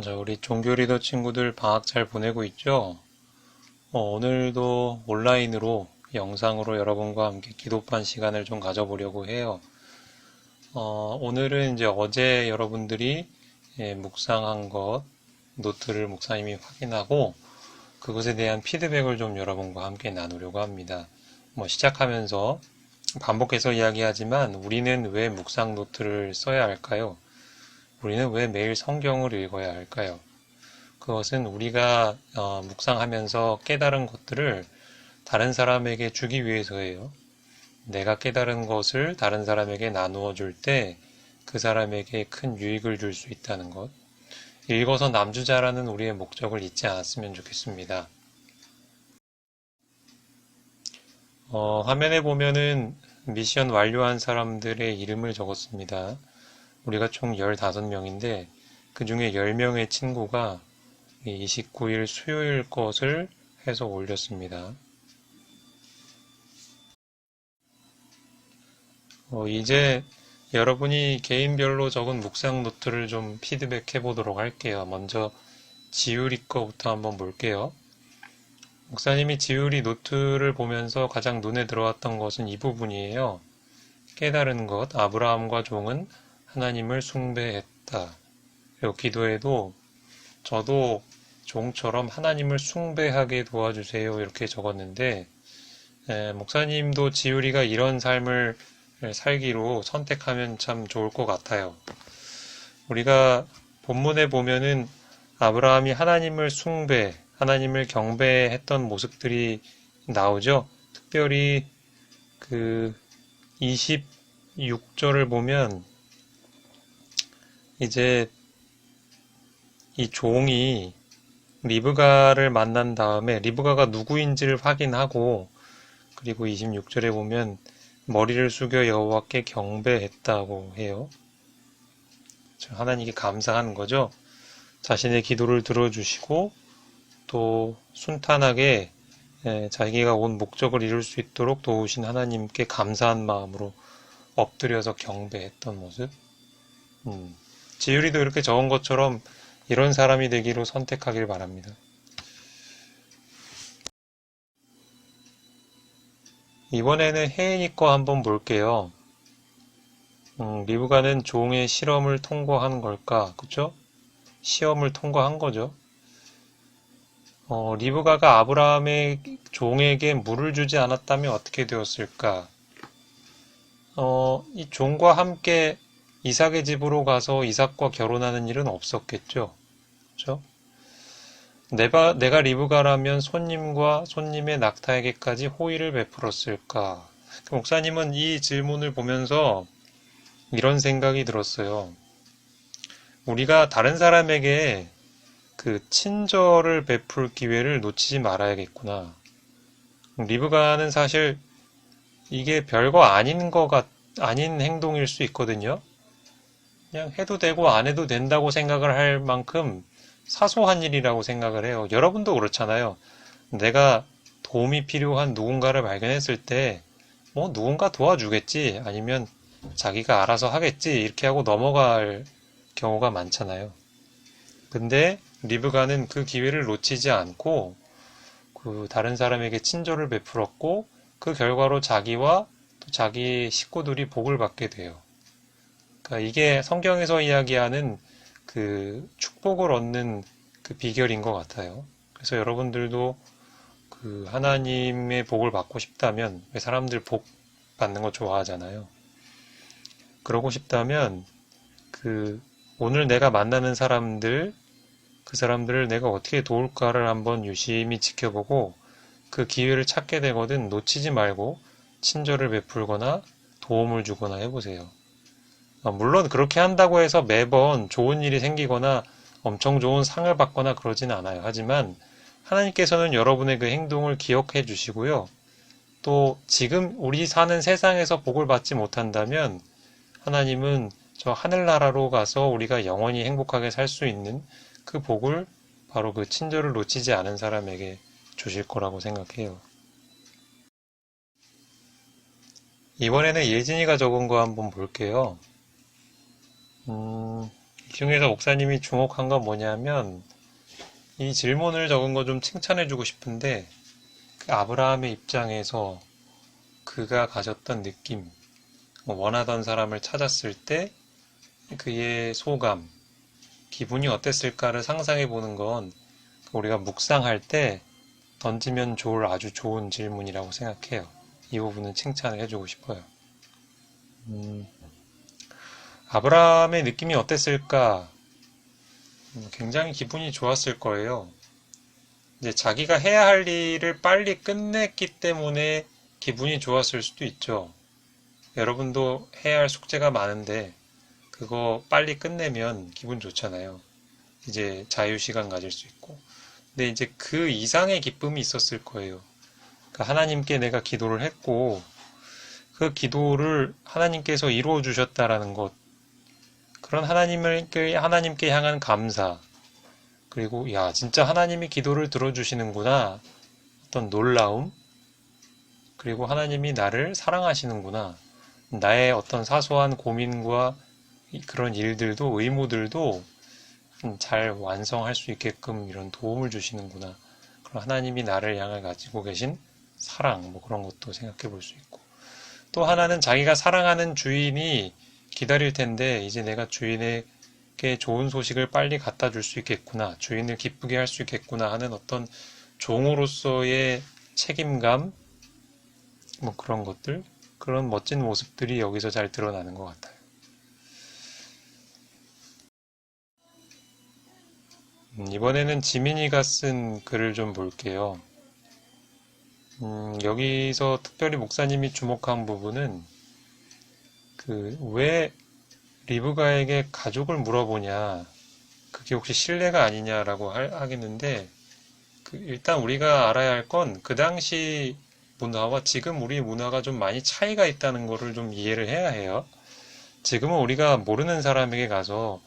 자, 우리 종교 리더 친구들 방학 잘 보내고 있죠? 오늘도 온라인으로 영상으로 여러분과 함께 기도반 시간을 좀 가져보려고 해요. 오늘은 이제 어제 여러분들이 묵상한 것, 노트를 목사님이 확인하고 그것에 대한 피드백을 좀 여러분과 함께 나누려고 합니다. 시작하면서 반복해서 이야기하지만 우리는 왜 묵상 노트를 써야 할까요? 우리는 왜 매일 성경을 읽어야 할까요? 그것은 우리가 묵상하면서 깨달은 것들을 다른 사람에게 주기 위해서예요. 내가 깨달은 것을 다른 사람에게 나누어 줄 때 그 사람에게 큰 유익을 줄 수 있다는 것. 읽어서 남주자라는 우리의 목적을 잊지 않았으면 좋겠습니다. 화면에 보면은 미션 완료한 사람들의 이름을 적었습니다. 우리가 총 15명인데 그 중에 10명의 친구가 29일 수요일 것을 해서 올렸습니다. 이제 여러분이 개인별로 적은 묵상 노트를 좀 피드백해 보도록 할게요. 먼저 지율이 거부터 한번 볼게요. 목사님이 지율이 노트를 보면서 가장 눈에 들어왔던 것은 이 부분이에요. 깨달은 것, 아브라함과 종은 하나님을 숭배했다. 그리고 기도에도 저도 종처럼 하나님을 숭배하게 도와주세요. 이렇게 적었는데, 목사님도 지율이가 이런 삶을 살기로 선택하면 참 좋을 것 같아요. 우리가 본문에 보면은 아브라함이 하나님을 하나님을 경배했던 모습들이 나오죠. 특별히 그 26절을 보면 이제 이 종이 리브가를 만난 다음에 리브가가 누구인지를 확인하고 그리고 26절에 보면 머리를 숙여 여호와께 경배했다고 해요. 하나님께 감사하는 거죠. 자신의 기도를 들어주시고 또 순탄하게 자기가 온 목적을 이룰 수 있도록 도우신 하나님께 감사한 마음으로 엎드려서 경배했던 모습. 지율이도 이렇게 적은 것처럼 이런 사람이 되기로 선택하길 바랍니다. 이번에는 혜인이 거 한번 볼게요. 리브가는 종의 실험을 통과한 걸까? 그쵸? 시험을 통과한 거죠. 리브가가 아브라함의 종에게 물을 주지 않았다면 어떻게 되었을까? 이 종과 함께 이삭의 집으로 가서 이삭과 결혼하는 일은 없었겠죠. 그렇죠? 내가 리브가라면 손님과 손님의 낙타에게까지 호의를 베풀었을까? 목사님은 이 질문을 보면서 이런 생각이 들었어요. 우리가 다른 사람에게 그 친절을 베풀 기회를 놓치지 말아야겠구나. 리브가는 사실 이게 별거 아닌 행동일 수 있거든요. 그냥 해도 되고 안 해도 된다고 생각을 할 만큼 사소한 일이라고 생각을 해요. 여러분도 그렇잖아요. 내가 도움이 필요한 누군가를 발견했을 때, 누군가 도와주겠지, 아니면 자기가 알아서 하겠지, 이렇게 하고 넘어갈 경우가 많잖아요. 근데 리브가는 그 기회를 놓치지 않고, 그 다른 사람에게 친절을 베풀었고, 그 결과로 자기와 또 자기 식구들이 복을 받게 돼요. 그러니까 이게 성경에서 이야기하는 그 축복을 얻는 그 비결인 것 같아요. 그래서 여러분들도 그 하나님의 복을 받고 싶다면, 왜 사람들 복 받는 거 좋아하잖아요. 그러고 싶다면, 그 오늘 내가 만나는 사람들, 그 사람들을 내가 어떻게 도울까를 한번 유심히 지켜보고 그 기회를 찾게 되거든 놓치지 말고 친절을 베풀거나 도움을 주거나 해보세요. 물론 그렇게 한다고 해서 매번 좋은 일이 생기거나 엄청 좋은 상을 받거나 그러진 않아요. 하지만 하나님께서는 여러분의 그 행동을 기억해 주시고요. 또 지금 우리 사는 세상에서 복을 받지 못한다면 하나님은 저 하늘나라로 가서 우리가 영원히 행복하게 살 수 있는 그 복을 바로 그 친절을 놓치지 않은 사람에게 주실 거라고 생각해요. 이번에는 예진이가 적은 거 한번 볼게요. 이 중에서 목사님이 주목한 건 뭐냐면 이 질문을 적은 거 좀 칭찬해주고 싶은데 그 아브라함의 입장에서 그가 가졌던 느낌, 원하던 사람을 찾았을 때 그의 소감, 기분이 어땠을까를 상상해 보는 건 우리가 묵상할 때 던지면 좋을 아주 좋은 질문이라고 생각해요. 이 부분은 칭찬을 해주고 싶어요. 아브라함의 느낌이 어땠을까? 굉장히 기분이 좋았을 거예요. 이제 자기가 해야 할 일을 빨리 끝냈기 때문에 기분이 좋았을 수도 있죠. 여러분도 해야 할 숙제가 많은데 그거 빨리 끝내면 기분 좋잖아요. 이제 자유시간 가질 수 있고. 근데 이제 그 이상의 기쁨이 있었을 거예요. 그러니까 하나님께 내가 기도를 했고 그 기도를 하나님께서 이루어 주셨다라는 것, 그런 하나님께 향한 감사, 그리고 야 진짜 하나님이 기도를 들어주시는구나, 어떤 놀라움, 그리고 하나님이 나를 사랑하시는구나, 나의 어떤 사소한 고민과 그런 일들도 의무들도 잘 완성할 수 있게끔 이런 도움을 주시는구나, 그럼 하나님이 나를 향해 가지고 계신 사랑, 뭐 그런 것도 생각해 볼 수 있고, 또 하나는 자기가 사랑하는 주인이 기다릴 텐데 이제 내가 주인에게 좋은 소식을 빨리 갖다 줄 수 있겠구나, 주인을 기쁘게 할 수 있겠구나 하는 어떤 종으로서의 책임감, 뭐 그런 것들, 그런 멋진 모습들이 여기서 잘 드러나는 것 같아요. 이번에는 지민이가 쓴 글을 좀 볼게요. 여기서 특별히 목사님이 주목한 부분은 왜 리브가에게 가족을 물어보냐, 그게 혹시 신뢰가 아니냐라고 하겠는데, 일단 우리가 알아야 할 건 그 당시 문화와 지금 우리 문화가 좀 많이 차이가 있다는 거를 좀 이해를 해야 해요. 지금은 우리가 모르는 사람에게 가서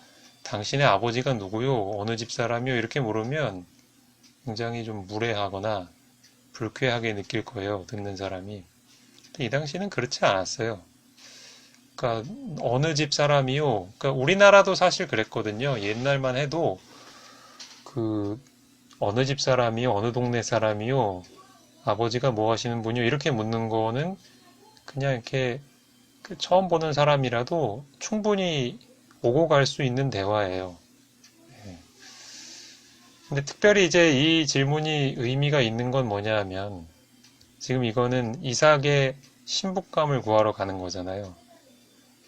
당신의 아버지가 누구요? 어느 집 사람이요? 이렇게 물으면 굉장히 좀 무례하거나 불쾌하게 느낄 거예요, 듣는 사람이. 근데 이 당시는 그렇지 않았어요. 그러니까 어느 집 사람이요? 그러니까 우리나라도 사실 그랬거든요. 옛날만 해도 어느 집 사람이요? 어느 동네 사람이요? 아버지가 뭐 하시는 분이요? 이렇게 묻는 거는 그냥 이렇게 처음 보는 사람이라도 충분히 오고 갈 수 있는 대화예요. 근데 특별히 이제 이 질문이 의미가 있는 건 뭐냐 하면 지금 이거는 이삭의 신부감을 구하러 가는 거잖아요.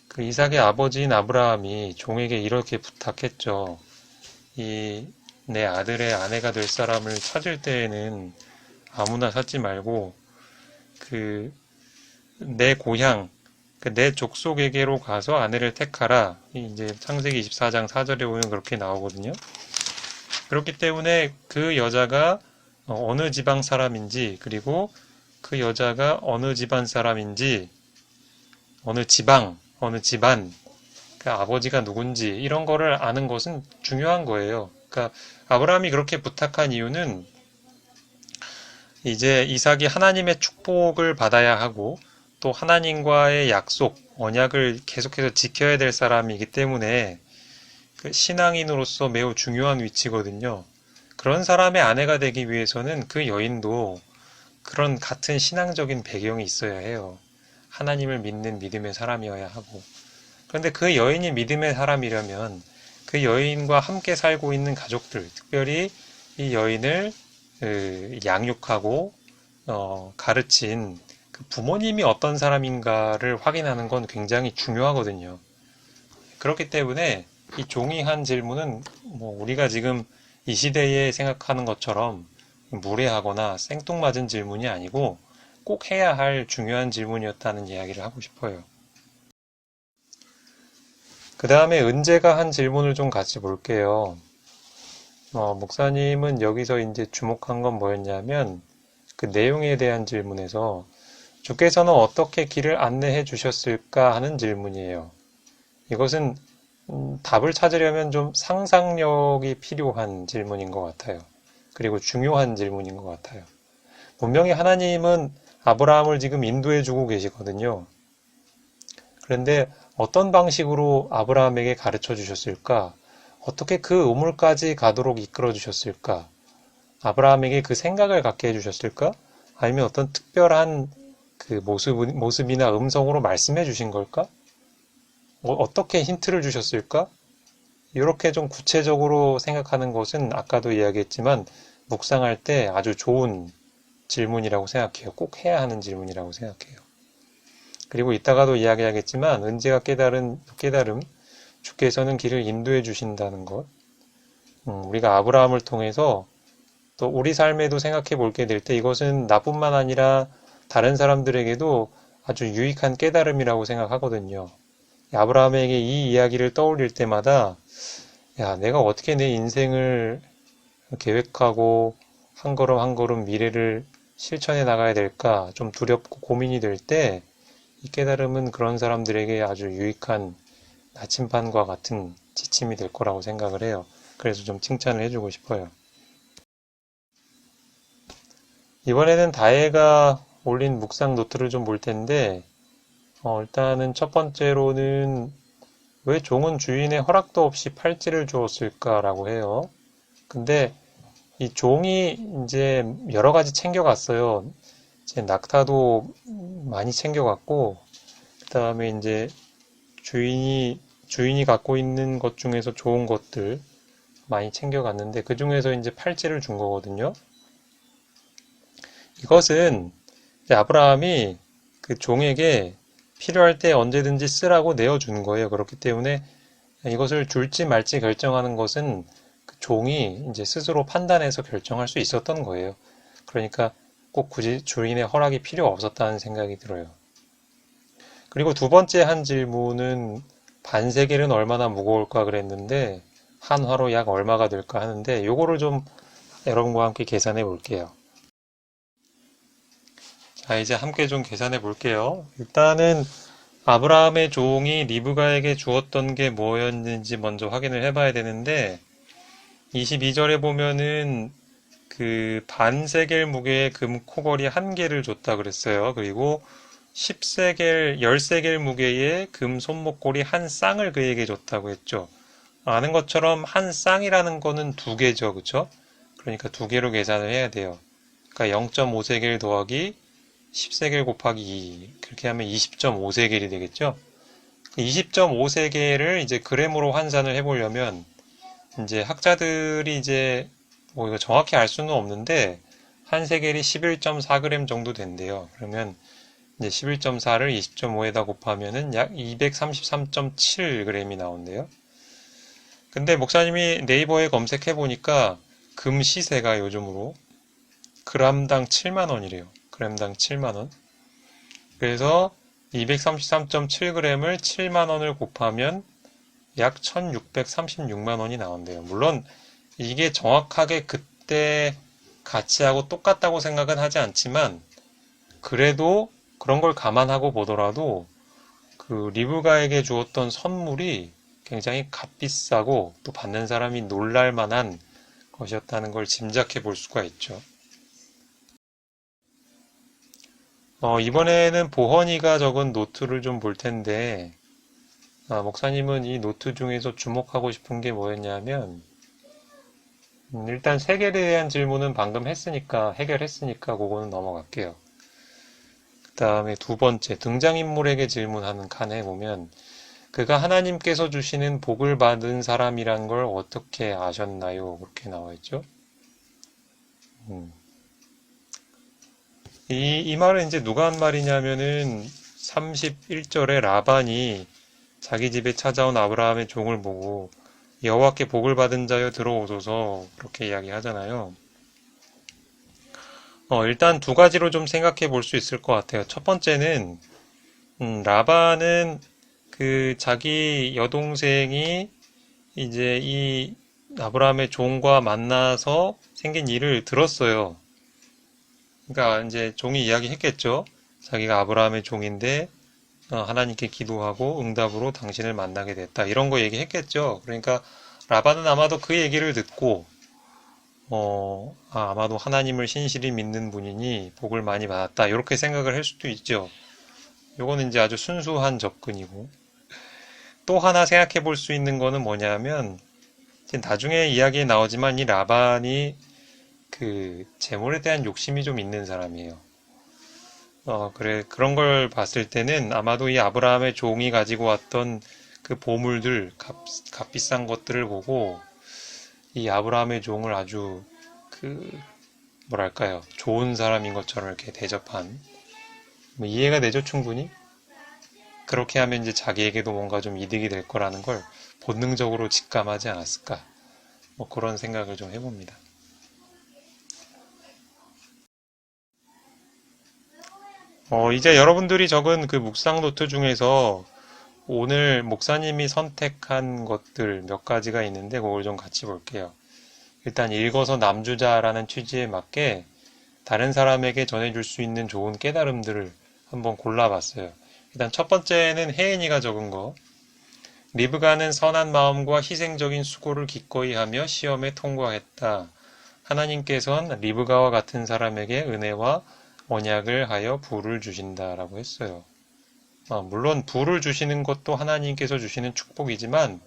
그 이삭의 아버지인 아브라함이 종에게 이렇게 부탁했죠. 내 아들의 아내가 될 사람을 찾을 때에는 아무나 찾지 말고 내 고향, 내 족속에게로 가서 아내를 택하라. 이제 창세기 24장 4절에 보면 그렇게 나오거든요. 그렇기 때문에 그 여자가 어느 지방 사람인지, 그리고 그 여자가 어느 집안 사람인지, 어느 지방, 어느 집안, 그 아버지가 누군지 이런 거를 아는 것은 중요한 거예요. 그러니까 아브라함이 그렇게 부탁한 이유는 이제 이삭이 하나님의 축복을 받아야 하고 또 하나님과의 약속, 언약을 계속해서 지켜야 될 사람이기 때문에 그 신앙인으로서 매우 중요한 위치거든요. 그런 사람의 아내가 되기 위해서는 그 여인도 그런 같은 신앙적인 배경이 있어야 해요. 하나님을 믿는 믿음의 사람이어야 하고. 그런데 그 여인이 믿음의 사람이려면 그 여인과 함께 살고 있는 가족들, 특별히 이 여인을 양육하고 가르친 그 부모님이 어떤 사람인가를 확인하는 건 굉장히 중요하거든요. 그렇기 때문에 이 종이 한 질문은 뭐 우리가 지금 이 시대에 생각하는 것처럼 무례하거나 생뚱맞은 질문이 아니고 꼭 해야 할 중요한 질문이었다는 이야기를 하고 싶어요. 그 다음에 은재가 한 질문을 좀 같이 볼게요. 목사님은 여기서 이제 주목한 건 뭐였냐면 그 내용에 대한 질문에서 주께서는 어떻게 길을 안내해 주셨을까 하는 질문이에요. 이것은 답을 찾으려면 좀 상상력이 필요한 질문인 것 같아요. 그리고 중요한 질문인 것 같아요. 분명히 하나님은 아브라함을 지금 인도해 주고 계시거든요. 그런데 어떤 방식으로 아브라함에게 가르쳐 주셨을까? 어떻게 그 우물까지 가도록 이끌어 주셨을까? 아브라함에게 그 생각을 갖게 해주셨을까? 아니면 어떤 특별한 그 모습이나 음성으로 말씀해 주신 걸까? 어떻게 힌트를 주셨을까? 이렇게 좀 구체적으로 생각하는 것은 아까도 이야기했지만 묵상할 때 아주 좋은 질문이라고 생각해요. 꼭 해야 하는 질문이라고 생각해요. 그리고 이따가도 이야기하겠지만 은재가 깨달은 깨달음, 주께서는 길을 인도해 주신다는 것. 우리가 아브라함을 통해서 또 우리 삶에도 생각해 볼게 될 때 이것은 나뿐만 아니라 다른 사람들에게도 아주 유익한 깨달음이라고 생각하거든요. 아브라함에게 이 이야기를 떠올릴 때마다 야, 내가 어떻게 내 인생을 계획하고 한 걸음 한 걸음 미래를 실천해 나가야 될까 좀 두렵고 고민이 될 때 이 깨달음은 그런 사람들에게 아주 유익한 나침반과 같은 지침이 될 거라고 생각을 해요. 그래서 좀 칭찬을 해주고 싶어요. 이번에는 다혜가 올린 묵상 노트를 좀 볼 텐데, 일단은 첫 번째로는 왜 종은 주인의 허락도 없이 팔찌를 주었을까라고 해요. 근데 이 종이 이제 여러 가지 챙겨갔어요. 이제 낙타도 많이 챙겨갔고, 그 다음에 이제 주인이 갖고 있는 것 중에서 좋은 것들 많이 챙겨갔는데, 그 중에서 이제 팔찌를 준 거거든요. 이것은 이제 아브라함이 그 종에게 필요할 때 언제든지 쓰라고 내어준 거예요. 그렇기 때문에 이것을 줄지 말지 결정하는 것은 그 종이 이제 스스로 판단해서 결정할 수 있었던 거예요. 그러니까 꼭 굳이 주인의 허락이 필요 없었다는 생각이 들어요. 그리고 두 번째 한 질문은 반세겔은 얼마나 무거울까 그랬는데 한화로 약 얼마가 될까 하는데 요거를 좀 여러분과 함께 계산해 볼게요. 자, 이제 함께 좀 계산해 볼게요. 일단은 아브라함의 종이 리브가에게 주었던 게 뭐였는지 먼저 확인을 해봐야 되는데 22절에 보면은 그 반세겔 무게의 금 코걸이 한 개를 줬다 그랬어요. 그리고 10세겔, 10세겔 무게의 금 손목걸이 한 쌍을 그에게 줬다고 했죠. 아는 것처럼 한 쌍이라는 거는 두 개죠. 그쵸? 그러니까 두 개로 계산을 해야 돼요. 그러니까 0.5세겔 더하기 10세겔 곱하기 2 그렇게 하면 20.5세겔이 되겠죠. 20.5세겔을 이제 그램으로 환산을 해보려면 이제 학자들이 이제 뭐 이거 정확히 알 수는 없는데 한 세겔이 11.4g 정도 된대요. 그러면 이제 11.4를 20.5에다 곱하면은 약 233.7g이 나온대요. 근데 목사님이 네이버에 검색해 보니까 금 시세가 요즘으로 그램당 7만 원이래요. 그램당 7만 원. 그래서 233.7g을 7만 원을 곱하면 약 1636만 원이 나온대요. 물론 이게 정확하게 그때 가치하고 똑같다고 생각은 하지 않지만 그래도 그런 걸 감안하고 보더라도 그 리브가에게 주었던 선물이 굉장히 값비싸고 또 받는 사람이 놀랄 만한 것이었다는 걸 짐작해 볼 수가 있죠. 이번에는 보헌이가 적은 노트를 좀 볼 텐데, 목사님은 이 노트 중에서 주목하고 싶은 게 뭐였냐면, 일단 세계에 대한 질문은 방금 했으니까, 해결했으니까 그거는 넘어갈게요. 그 다음에 두 번째, 등장인물에게 질문하는 칸에 보면, 그가 하나님께서 주시는 복을 받은 사람이란 걸 어떻게 아셨나요? 그렇게 나와 있죠. 이 말은 이제 누가 한 말이냐면은 31절에 라반이 자기 집에 찾아온 아브라함의 종을 보고 여호와께 복을 받은 자여 들어오소서 그렇게 이야기하잖아요. 일단 두 가지로 좀 생각해 볼 수 있을 것 같아요. 첫 번째는 라반은 그 자기 여동생이 이제 이 아브라함의 종과 만나서 생긴 일을 들었어요. 그러니까 이제 종이 이야기했겠죠. 자기가 아브라함의 종인데 하나님께 기도하고 응답으로 당신을 만나게 됐다. 이런 거 얘기했겠죠. 그러니까 라반은 아마도 그 얘기를 듣고 아마도 하나님을 신실히 믿는 분이니 복을 많이 받았다. 이렇게 생각을 할 수도 있죠. 요거는 이제 아주 순수한 접근이고 또 하나 생각해 볼 수 있는 거는 뭐냐면 이제 나중에 이야기에 나오지만 이 라반이 그 재물에 대한 욕심이 좀 있는 사람이에요. 그래, 그런 걸 봤을 때는 아마도 이 아브라함의 종이 가지고 왔던 그 보물들, 값비싼 것들을 보고 이 아브라함의 종을 아주 그, 뭐랄까요, 좋은 사람인 것처럼 이렇게 대접한, 뭐 이해가 되죠, 충분히? 그렇게 하면 이제 자기에게도 뭔가 좀 이득이 될 거라는 걸 본능적으로 직감하지 않았을까? 뭐 그런 생각을 좀 해봅니다. 이제 여러분들이 적은 그 묵상 노트 중에서 오늘 목사님이 선택한 것들 몇 가지가 있는데 그걸 좀 같이 볼게요. 일단 읽어서 남주자라는 취지에 맞게 다른 사람에게 전해줄 수 있는 좋은 깨달음들을 한번 골라봤어요. 일단 첫 번째는 혜인이가 적은 거. 리브가는 선한 마음과 희생적인 수고를 기꺼이 하며 시험에 통과했다. 하나님께서는 리브가와 같은 사람에게 은혜와 언약을 하여 부를 주신다라고 했어요. 물론 부를 주시는 것도 하나님께서 주시는 축복이지만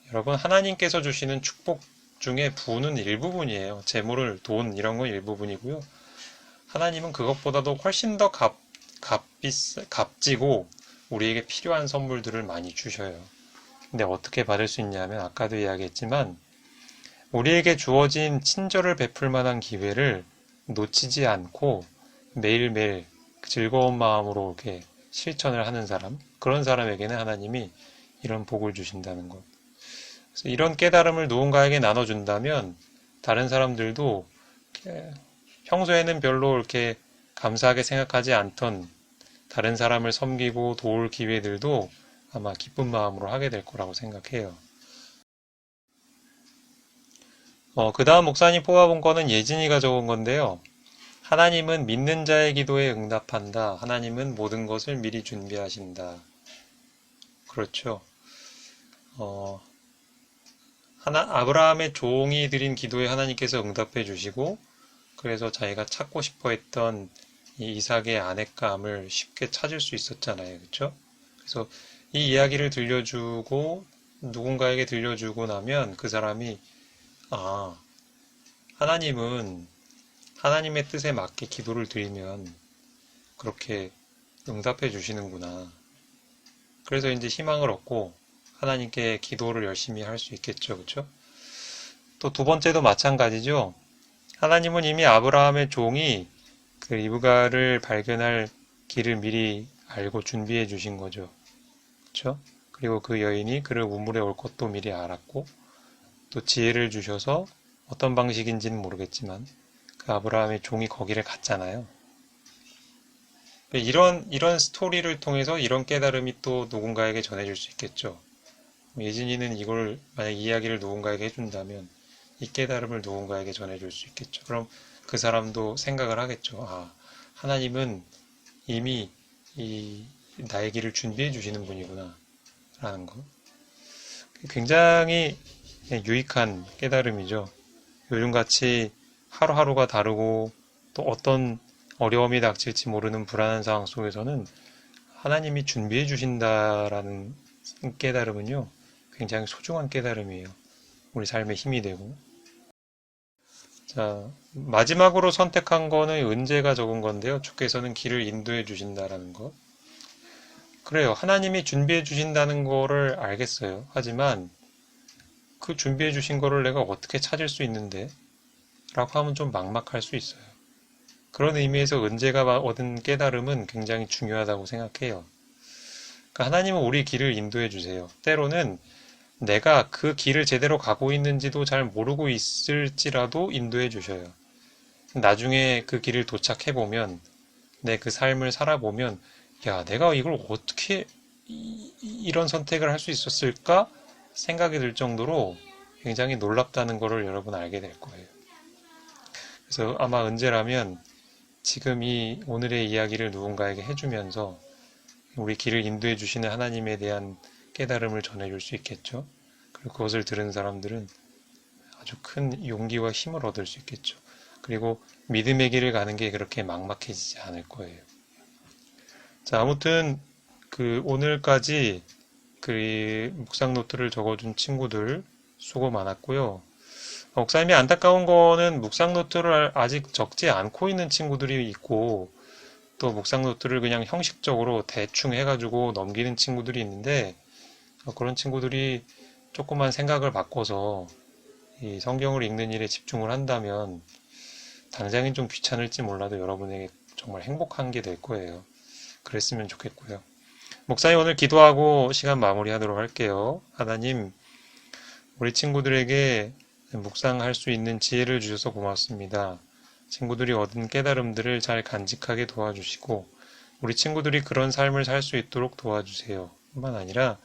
여러분 하나님께서 주시는 축복 중에 부는 일부분이에요. 재물을, 돈 이런 건 일부분이고요. 하나님은 그것보다도 훨씬 더 값지고 우리에게 필요한 선물들을 많이 주셔요. 근데 어떻게 받을 수 있냐면 아까도 이야기했지만 우리에게 주어진 친절을 베풀 만한 기회를 놓치지 않고 매일매일 즐거운 마음으로 이렇게 실천을 하는 사람, 그런 사람에게는 하나님이 이런 복을 주신다는 것. 그래서 이런 깨달음을 누군가에게 나눠준다면 다른 사람들도 평소에는 별로 이렇게 감사하게 생각하지 않던 다른 사람을 섬기고 도울 기회들도 아마 기쁜 마음으로 하게 될 거라고 생각해요. 그 다음 목사님 뽑아본 거는 예진이가 적은 건데요. 하나님은 믿는 자의 기도에 응답한다. 하나님은 모든 것을 미리 준비하신다. 그렇죠. 어, 아브라함의 종이 드린 기도에 하나님께서 응답해 주시고, 그래서 자기가 찾고 싶어 했던 이 이삭의 아내감을 쉽게 찾을 수 있었잖아요. 그렇죠? 그래서 이 이야기를 들려주고, 누군가에게 들려주고 나면 그 사람이, 아, 하나님은 하나님의 뜻에 맞게 기도를 드리면 그렇게 응답해 주시는구나. 그래서 이제 희망을 얻고 하나님께 기도를 열심히 할 수 있겠죠. 그렇죠? 또 두 번째도 마찬가지죠. 하나님은 이미 아브라함의 종이 그 리브가를 발견할 길을 미리 알고 준비해 주신 거죠. 그렇죠? 그리고 그 여인이 그를 우물에 올 것도 미리 알았고 또 지혜를 주셔서 어떤 방식인지는 모르겠지만 그 아브라함의 종이 거기를 갔잖아요. 이런 스토리를 통해서 이런 깨달음이 또 누군가에게 전해질 수 있겠죠. 예진이는 이걸 만약 이야기를 누군가에게 해준다면 이 깨달음을 누군가에게 전해줄 수 있겠죠. 그럼 그 사람도 생각을 하겠죠. 하나님은 이미 나의 길을 준비해 주시는 분이구나 라는 거. 굉장히 유익한 깨달음이죠. 요즘같이 하루하루가 다르고 또 어떤 어려움이 닥칠지 모르는 불안한 상황 속에서는 하나님이 준비해 주신다라는 깨달음은요, 굉장히 소중한 깨달음이에요. 우리 삶에 힘이 되고. 자, 마지막으로 선택한 거는 은재가 적은 건데요. 주께서는 길을 인도해 주신다라는 것. 그래요. 하나님이 준비해 주신다는 거를 알겠어요. 하지만 그 준비해 주신 거를 내가 어떻게 찾을 수 있는데? 라고 하면 좀 막막할 수 있어요. 그런 의미에서 은재가 얻은 깨달음은 굉장히 중요하다고 생각해요. 그러니까 하나님은 우리 길을 인도해 주세요. 때로는 내가 그 길을 제대로 가고 있는지도 잘 모르고 있을지라도 인도해 주셔요. 나중에 그 길을 도착해 보면, 내 그 삶을 살아보면, 야, 내가 이걸 어떻게 이런 선택을 할 수 있었을까? 생각이 들 정도로 굉장히 놀랍다는 것을 여러분 알게 될 거예요. 그래서 아마 은재라면 지금 이 오늘의 이야기를 누군가에게 해주면서 우리 길을 인도해 주시는 하나님에 대한 깨달음을 전해줄 수 있겠죠. 그리고 그것을 들은 사람들은 아주 큰 용기와 힘을 얻을 수 있겠죠. 그리고 믿음의 길을 가는 게 그렇게 막막해지지 않을 거예요. 자, 아무튼 그 오늘까지 그 묵상 노트를 적어준 친구들 수고 많았고요. 목사님이 안타까운 거는 묵상 노트를 아직 적지 않고 있는 친구들이 있고, 또 묵상 노트를 그냥 형식적으로 대충 해가지고 넘기는 친구들이 있는데, 그런 친구들이 조금만 생각을 바꿔서 이 성경을 읽는 일에 집중을 한다면 당장은 좀 귀찮을지 몰라도 여러분에게 정말 행복한 게 될 거예요. 그랬으면 좋겠고요. 목사님 오늘 기도하고 시간 마무리하도록 할게요. 하나님, 우리 친구들에게 묵상할 수 있는 지혜를 주셔서 고맙습니다. 친구들이 얻은 깨달음들을 잘 간직하게 도와주시고 우리 친구들이 그런 삶을 살 수 있도록 도와주세요. 뿐만 아니라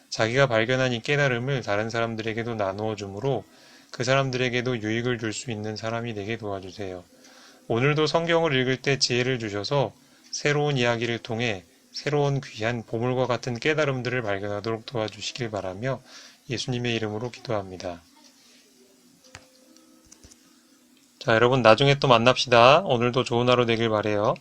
자기가 발견한 이 깨달음을 다른 사람들에게도 나누어 주므로 그 사람들에게도 유익을 줄 수 있는 사람이 되게 도와주세요. 오늘도 성경을 읽을 때 지혜를 주셔서 새로운 이야기를 통해 새로운 귀한 보물과 같은 깨달음들을 발견하도록 도와주시길 바라며 예수님의 이름으로 기도합니다. 자, 여러분 나중에 또 만납시다. 오늘도 좋은 하루 되길 바래요.